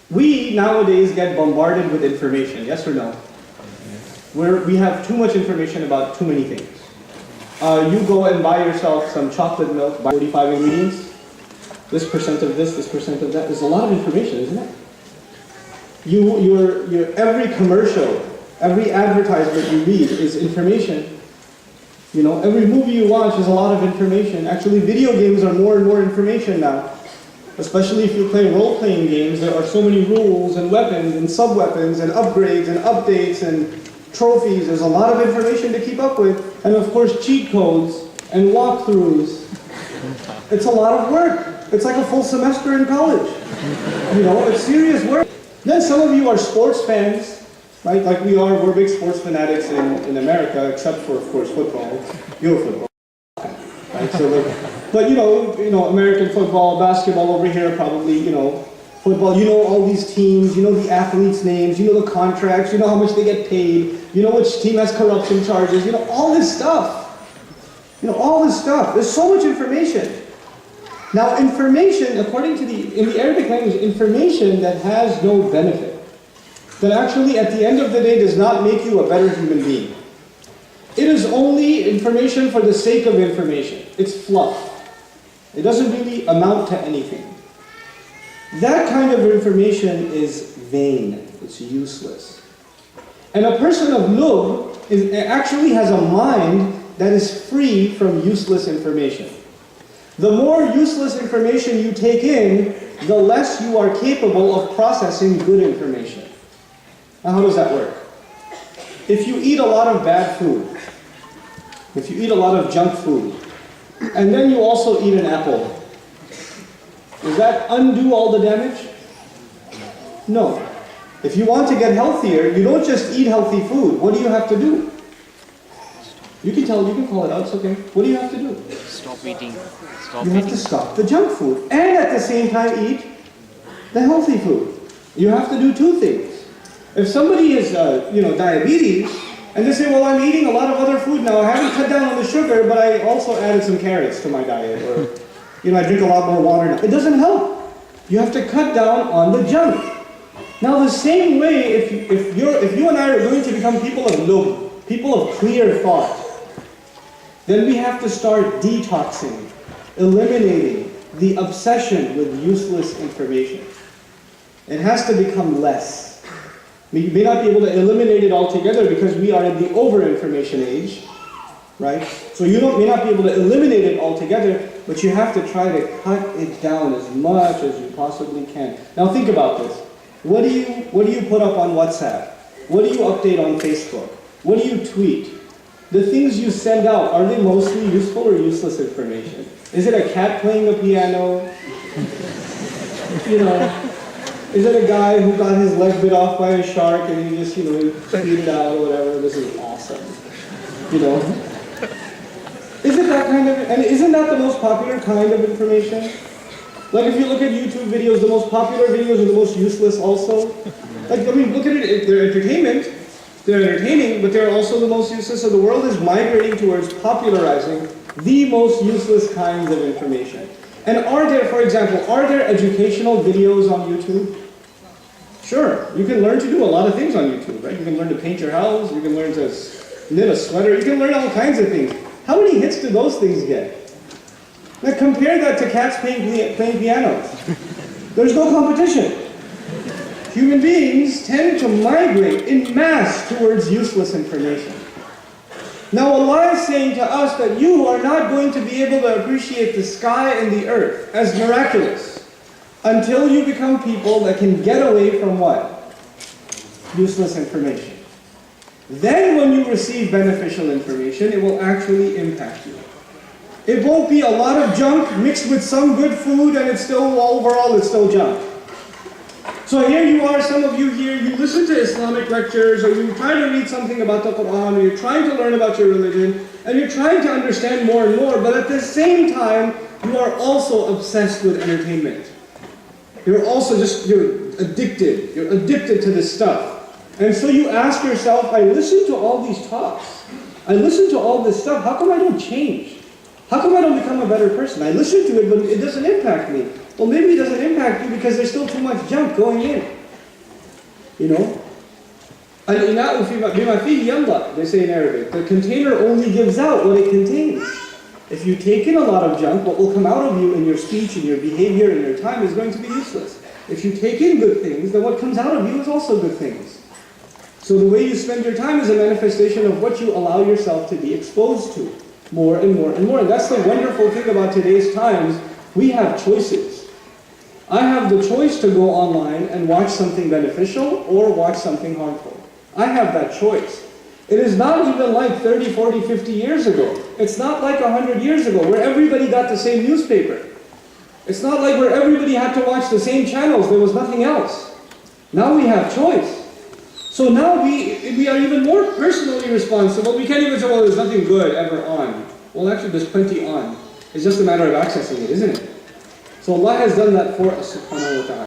We nowadays get bombarded with information, yes or no? We have too much information about too many things. You go and buy yourself some chocolate milk, buy 45 ingredients, this percent of this percent of that. There's a lot of information, isn't it? Every commercial, every advertisement you read is information. You know, every movie you watch is a lot of information. Actually, video games are more and more information now. Especially if you play role-playing games, there are so many rules and weapons and sub-weapons and upgrades and updates and trophies. There's a lot of information to keep up with. And of course, cheat codes and walkthroughs. It's a lot of work. It's like a full semester in college. You know, it's serious work. Then some of you are sports fans, right? Like we are, we're big sports fanatics in America, except for, of course, football. You're football. Right? So, but you know, American football, basketball over here, probably, you know, football. You know all these teams. You know the athletes' names. You know the contracts. You know how much they get paid. You know which team has corruption charges. You know all this stuff. You know all this stuff. There's so much information. Now, information, according to in the Arabic language, information that has no benefit, that actually at the end of the day does not make you a better human being. It is only information for the sake of information. It's fluff. It doesn't really amount to anything. That kind of information is vain. It's useless. And a person of lugh actually has a mind that is free from useless information. The more useless information you take in, the less you are capable of processing good information. Now, how does that work? If you eat a lot of bad food, if you eat a lot of junk food, and then you also eat an apple, does that undo all the damage? No. If you want to get healthier, you don't just eat healthy food. What do you have to do? You can call it out, it's okay. What do you have to do? Stop eating. You have to stop the junk food and at the same time eat the healthy food. You have to do two things. If somebody has diabetes and they say, well, I'm eating a lot of other food now, I haven't cut down on the sugar, but I also added some carrots to my diet, or I drink a lot more water now. It doesn't help. You have to cut down on the junk. Now the same way, if you and I are going to become people of lugh, people of clear thought, then we have to start detoxing, eliminating the obsession with useless information. It has to become less. We may not be able to eliminate it altogether because we are in the over-information age, right? So you may not be able to eliminate it altogether, but you have to try to cut it down as much as you possibly can. Now think about this. What do you put up on WhatsApp? What do you update on Facebook? What do you tweet? The things you send out, are they mostly useful or useless information? Is it a cat playing a piano? Is it a guy who got his leg bit off by a shark and he just, tweeted it out or whatever? This is awesome. Is it that kind of, and isn't that the most popular kind of information? Like if you look at YouTube videos, the most popular videos are the most useless also. Look at it, they're entertainment. They're entertaining, but they're also the most useless. So the world is migrating towards popularizing the most useless kinds of information. And for example, are there educational videos on YouTube? Sure, you can learn to do a lot of things on YouTube, right? You can learn to paint your house, you can learn to knit a sweater, you can learn all kinds of things. How many hits do those things get? Now compare that to cats playing pianos. There's no competition. Human beings tend to migrate in mass towards useless information. Now Allah is saying to us that you are not going to be able to appreciate the sky and the earth as miraculous until you become people that can get away from what? Useless information. Then when you receive beneficial information, it will actually impact you. It won't be a lot of junk mixed with some good food and it's still junk. So here you are, some of you here, you listen to Islamic lectures, or you try to read something about the Quran, or you're trying to learn about your religion, and you're trying to understand more and more, but at the same time, you are also obsessed with entertainment. You're addicted to this stuff. And so you ask yourself, I listen to all these talks, I listen to all this stuff, how come I don't change? How come I don't become a better person? I listen to it, but it doesn't impact me. Well, maybe it doesn't impact you because there's still too much junk going in. You know? Al-ina'u bima fihi yanḍah, they say in Arabic. The container only gives out what it contains. If you take in a lot of junk, what will come out of you in your speech, in your behavior, in your time is going to be useless. If you take in good things, then what comes out of you is also good things. So the way you spend your time is a manifestation of what you allow yourself to be exposed to, more and more and more. And that's the wonderful thing about today's times. We have choices. I have the choice to go online and watch something beneficial or watch something harmful. I have that choice. It is not even like 30, 40, 50 years ago. It's not like 100 years ago where everybody got the same newspaper. It's not like where everybody had to watch the same channels. There was nothing else. Now we have choice. So now we are even more personally responsible. We can't even say, well, there's nothing good ever on. Well, actually, there's plenty on. It's just a matter of accessing it, isn't it? So Allah has done that for us, subhanahu wa ta'ala.